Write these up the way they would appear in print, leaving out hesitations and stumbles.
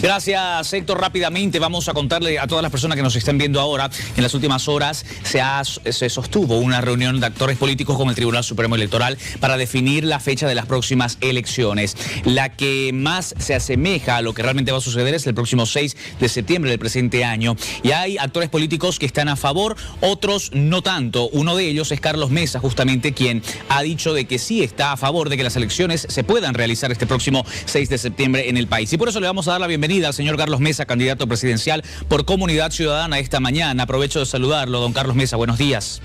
Gracias, Héctor. Rápidamente vamos a contarle a todas las personas que nos están viendo ahora. En las últimas horas se sostuvo una reunión de actores políticos con el Tribunal Supremo Electoral para definir la fecha de las próximas elecciones. La que más se asemeja a lo que realmente va a suceder es el próximo 6 de septiembre del presente año. Y hay actores políticos que están a favor, otros no tanto. Uno de ellos es Carlos Mesa, justamente quien ha dicho de que sí está a favor de que las elecciones se puedan realizar este próximo 6 de septiembre en el país. Y por eso le vamos a dar la bienvenida al señor Carlos Mesa, candidato presidencial por Comunidad Ciudadana esta mañana. Aprovecho de saludarlo, don Carlos Mesa. Buenos días.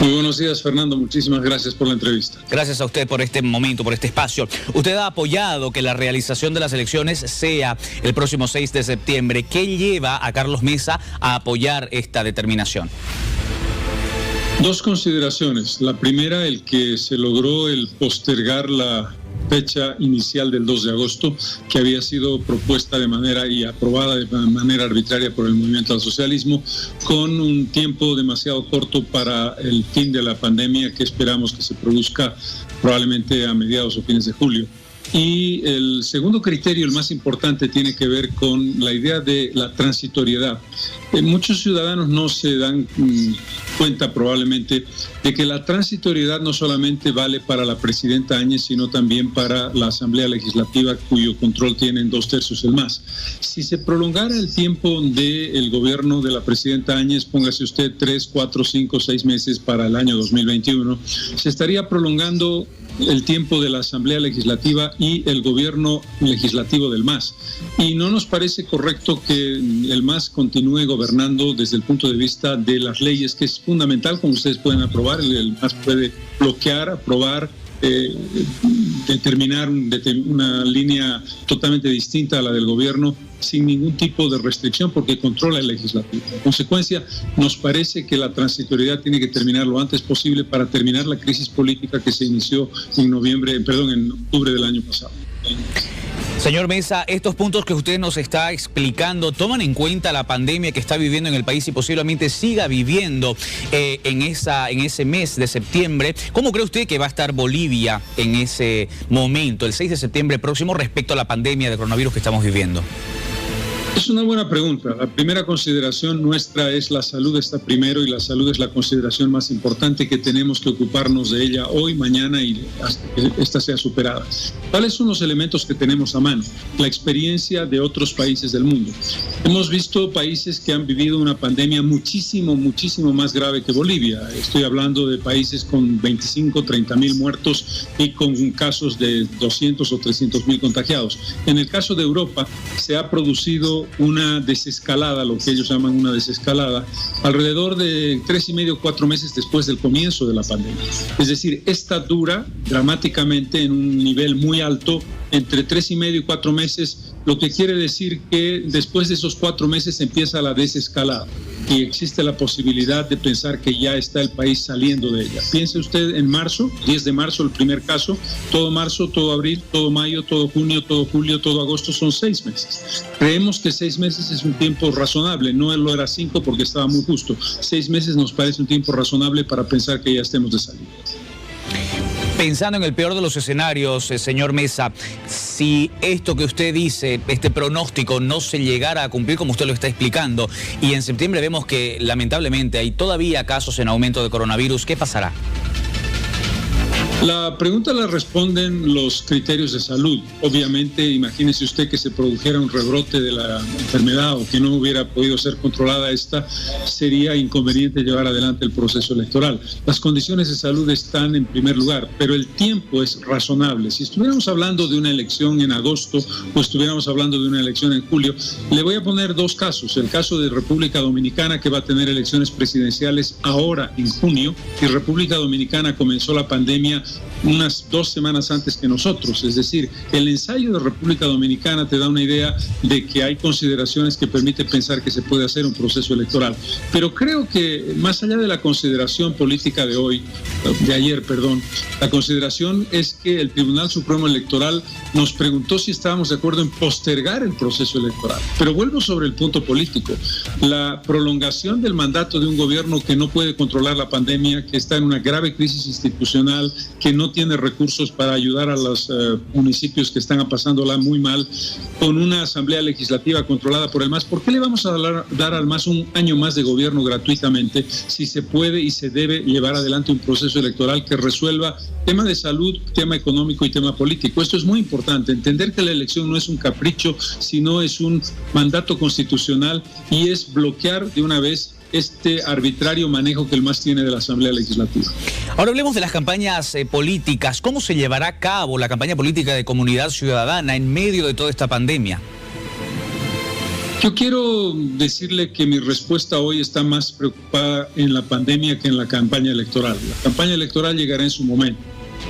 Muy buenos días, Fernando. Muchísimas gracias por la entrevista. Gracias a usted por este momento, por este espacio. Usted ha apoyado que la realización de las elecciones sea el próximo 6 de septiembre. ¿Qué lleva a Carlos Mesa a apoyar esta determinación? Dos consideraciones. La primera, el que se logró el postergar la fecha inicial del 2 de agosto, que había sido propuesta de manera y aprobada de manera arbitraria por el Movimiento al Socialismo, con un tiempo demasiado corto para el fin de la pandemia que esperamos que se produzca probablemente a mediados o fines de julio. Y el segundo criterio, el más importante, tiene que ver con la idea de la transitoriedad. Muchos ciudadanos no se dan cuenta probablemente de que la transitoriedad no solamente vale para la presidenta Áñez, sino también para la Asamblea Legislativa, cuyo control tienen 2/3 el MAS. Si se prolongara el tiempo del gobierno de la presidenta Áñez, póngase usted 3, 4, 5, 6 meses para el año 2021, se estaría prolongando el tiempo de la Asamblea Legislativa y el gobierno legislativo del MAS. Y no nos parece correcto que el MAS continúe gobernando desde el punto de vista de las leyes, que es fundamental, como ustedes pueden aprobar. El MAS puede bloquear, aprobar, determinar una línea totalmente distinta a la del gobierno sin ningún tipo de restricción porque controla el legislativo. En consecuencia, nos parece que la transitoriedad tiene que terminar lo antes posible para terminar la crisis política que se inició en octubre del año pasado. Señor Mesa, estos puntos que usted nos está explicando, ¿toman en cuenta la pandemia que está viviendo en el país y posiblemente siga viviendo en ese mes de septiembre? ¿Cómo cree usted que va a estar Bolivia en ese momento, el 6 de septiembre próximo, respecto a la pandemia de coronavirus que estamos viviendo? Es una buena pregunta. La primera consideración nuestra es la salud está primero y la salud es la consideración más importante que tenemos que ocuparnos de ella hoy, mañana y hasta que esta sea superada. ¿Cuáles son los elementos que tenemos a mano? La experiencia de otros países del mundo. Hemos visto países que han vivido una pandemia muchísimo más grave que Bolivia. Estoy hablando de países con 25, 30 mil muertos y con casos de 200 o 300 mil contagiados. En el caso de Europa se ha producido una desescalada, lo que ellos llaman una desescalada, alrededor de 3,5 o 4 meses después del comienzo de la pandemia. Es decir, esta dura dramáticamente en un nivel muy alto, entre 3,5 y 4 meses, lo que quiere decir que después de esos 4 meses empieza la desescalada y existe la posibilidad de pensar que ya está el país saliendo de ella. Piense usted en marzo, 10 de marzo, el primer caso, todo marzo, todo abril, todo mayo, todo junio, todo julio, todo agosto, son 6 meses. Creemos que 6 meses es un tiempo razonable, no lo era 5 porque estaba muy justo. 6 meses nos parece un tiempo razonable para pensar que ya estemos de salida. Pensando en el peor de los escenarios, señor Mesa, si esto que usted dice, este pronóstico no se llegara a cumplir como usted lo está explicando, y en septiembre vemos que lamentablemente hay todavía casos en aumento de coronavirus, ¿qué pasará? La pregunta la responden los criterios de salud. Obviamente, imagínese usted que se produjera un rebrote de la enfermedad o que no hubiera podido ser controlada esta, sería inconveniente llevar adelante el proceso electoral. Las condiciones de salud están en primer lugar, pero el tiempo es razonable. Si estuviéramos hablando de una elección en agosto o estuviéramos hablando de una elección en julio, le voy a poner 2 casos. El caso de República Dominicana, que va a tener elecciones presidenciales ahora en junio, y República Dominicana comenzó la pandemia unas 2 semanas antes que nosotros. Es decir, el ensayo de República Dominicana te da una idea de que hay consideraciones que permiten pensar que se puede hacer un proceso electoral. Pero creo que más allá de la consideración política de ayer, la consideración es que el Tribunal Supremo Electoral nos preguntó si estábamos de acuerdo en postergar el proceso electoral. Pero vuelvo sobre el punto político. La prolongación del mandato de un gobierno que no puede controlar la pandemia, que está en una grave crisis institucional, que no tiene recursos para ayudar a los municipios que están pasándola muy mal, con una asamblea legislativa controlada por el MAS. ¿Por qué le vamos a dar al MAS un año más de gobierno gratuitamente si se puede y se debe llevar adelante un proceso electoral que resuelva tema de salud, tema económico y tema político? Esto es muy importante, entender que la elección no es un capricho, sino es un mandato constitucional y es bloquear de una vez este arbitrario manejo que el MAS tiene de la Asamblea Legislativa. Ahora hablemos de las campañas políticas. ¿Cómo se llevará a cabo la campaña política de Comunidad Ciudadana en medio de toda esta pandemia? Yo quiero decirle que mi respuesta hoy está más preocupada en la pandemia que en la campaña electoral. La campaña electoral llegará en su momento.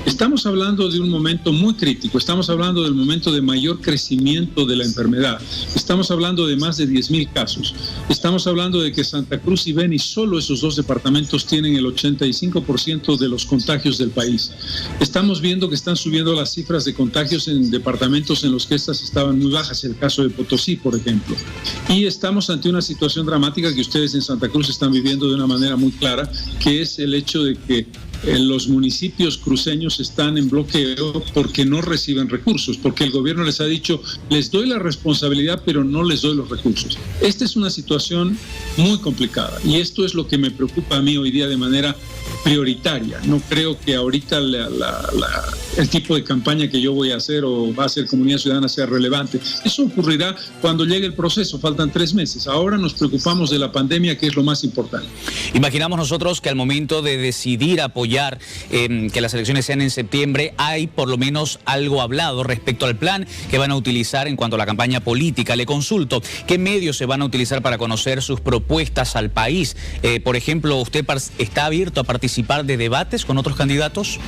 Estamos hablando de un momento muy crítico, estamos hablando del momento de mayor crecimiento de la enfermedad, estamos hablando de más de 10,000 casos, estamos hablando de que Santa Cruz y Beni, solo esos dos departamentos tienen el 85% de los contagios del país. Estamos viendo que están subiendo las cifras de contagios en departamentos en los que estas estaban muy bajas, el caso de Potosí, por ejemplo. Y estamos ante una situación dramática que ustedes en Santa Cruz están viviendo de una manera muy clara, que es el hecho de que los municipios cruceños están en bloqueo porque no reciben recursos, porque el gobierno les ha dicho, les doy la responsabilidad, pero no les doy los recursos. Esta es una situación muy complicada y esto es lo que me preocupa a mí hoy día de manera prioritaria. No creo que ahorita el tipo de campaña que yo voy a hacer o va a hacer Comunidad Ciudadana sea relevante. Eso ocurrirá cuando llegue el proceso, faltan 3 meses. Ahora nos preocupamos de la pandemia, que es lo más importante. Imaginamos nosotros que al momento de decidir apoyar que las elecciones sean en septiembre, hay por lo menos algo hablado respecto al plan que van a utilizar en cuanto a la campaña política. Le consulto, ¿qué medios se van a utilizar para conocer sus propuestas al país? Por ejemplo, ¿usted está abierto a participar de debates con otros candidatos?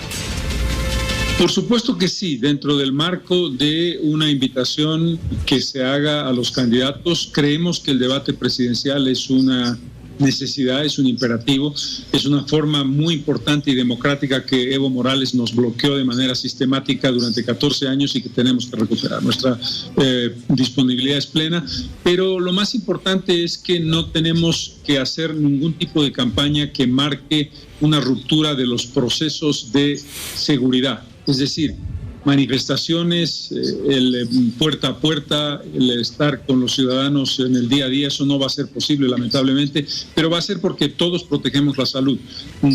Por supuesto que sí, dentro del marco de una invitación que se haga a los candidatos. Creemos que el debate presidencial es una necesidad, es un imperativo, es una forma muy importante y democrática que Evo Morales nos bloqueó de manera sistemática durante 14 años y que tenemos que recuperar. Nuestra disponibilidad es plena, pero lo más importante es que no tenemos que hacer ningún tipo de campaña que marque una ruptura de los procesos de seguridad. Es decir, manifestaciones, el puerta a puerta, el estar con los ciudadanos en el día a día, eso no va a ser posible, lamentablemente, pero va a ser porque todos protegemos la salud.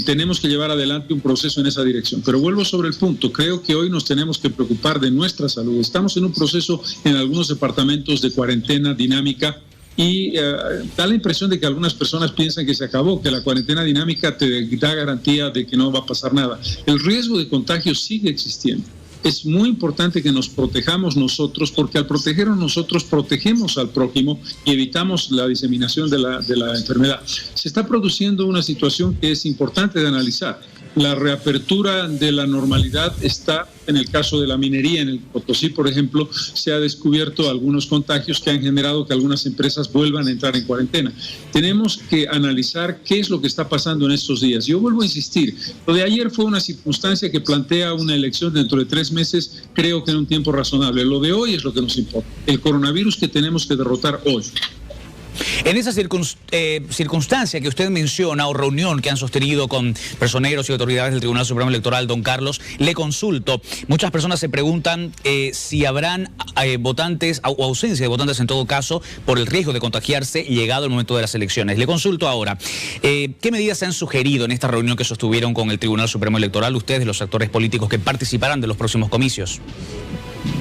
Tenemos que llevar adelante un proceso en esa dirección. Pero vuelvo sobre el punto, creo que hoy nos tenemos que preocupar de nuestra salud. Estamos en un proceso en algunos departamentos de cuarentena dinámica, y da la impresión de que algunas personas piensan que se acabó, que la cuarentena dinámica te da garantía de que no va a pasar nada. El riesgo de contagio sigue existiendo. Es muy importante que nos protejamos nosotros, porque al protegernos nosotros protegemos al prójimo y evitamos la diseminación de la enfermedad. Se está produciendo una situación que es importante de analizar. La reapertura de la normalidad está, en el caso de la minería, en el Potosí, por ejemplo, se ha descubierto algunos contagios que han generado que algunas empresas vuelvan a entrar en cuarentena. Tenemos que analizar qué es lo que está pasando en estos días. Yo vuelvo a insistir, lo de ayer fue una circunstancia que plantea una elección dentro de 3 meses, creo que en un tiempo razonable. Lo de hoy es lo que nos importa, el coronavirus que tenemos que derrotar hoy. En esa circunstancia que usted menciona o reunión que han sostenido con personeros y autoridades del Tribunal Supremo Electoral, don Carlos, le consulto. Muchas personas se preguntan si habrán votantes o ausencia de votantes en todo caso por el riesgo de contagiarse llegado el momento de las elecciones. Le consulto ahora, ¿qué medidas se han sugerido en esta reunión que sostuvieron con el Tribunal Supremo Electoral ustedes, los actores políticos que participarán de los próximos comicios?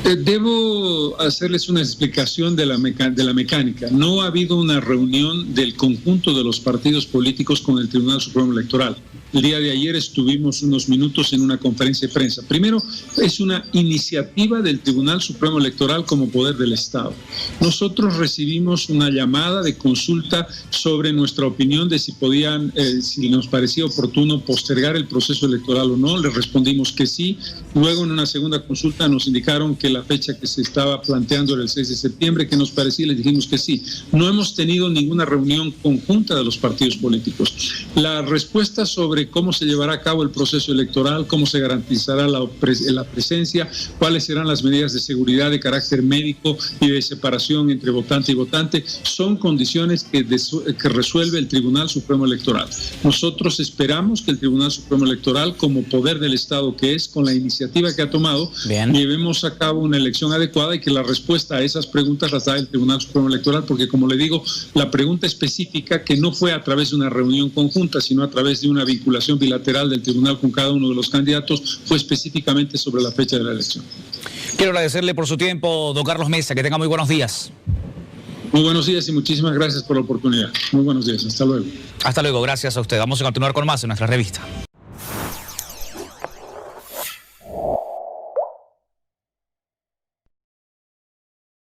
Debo hacerles una explicación de la mecánica. No ha habido una reunión del conjunto de los partidos políticos con el Tribunal Supremo Electoral. El día de ayer estuvimos unos minutos en una conferencia de prensa. Primero, es una iniciativa del Tribunal Supremo Electoral como poder del Estado. Nosotros recibimos una llamada de consulta sobre nuestra opinión de si nos parecía oportuno postergar el proceso electoral o no. Les respondimos que sí. Luego, en una segunda consulta, nos indicaron que la fecha que se estaba planteando era el 6 de septiembre, que nos parecía, y les dijimos que sí. No hemos tenido ninguna reunión conjunta de los partidos políticos. La respuesta sobre de cómo se llevará a cabo el proceso electoral, cómo se garantizará la presencia, cuáles serán las medidas de seguridad de carácter médico y de separación entre votante y votante, son condiciones que resuelve el Tribunal Supremo Electoral. Nosotros esperamos que el Tribunal Supremo Electoral, como poder del Estado que es, con la iniciativa que ha tomado, llevemos a cabo una elección adecuada y que la respuesta a esas preguntas las da el Tribunal Supremo Electoral, porque como le digo, la pregunta específica, que no fue a través de una reunión conjunta, sino a través de una vinculación bilateral del tribunal con cada uno de los candidatos, fue específicamente sobre la fecha de la elección. Quiero agradecerle por su tiempo, don Carlos Mesa, que tenga muy buenos días. Muy buenos días y muchísimas gracias por la oportunidad. Muy buenos días, hasta luego. Hasta luego, gracias a usted. Vamos a continuar con más en nuestra revista.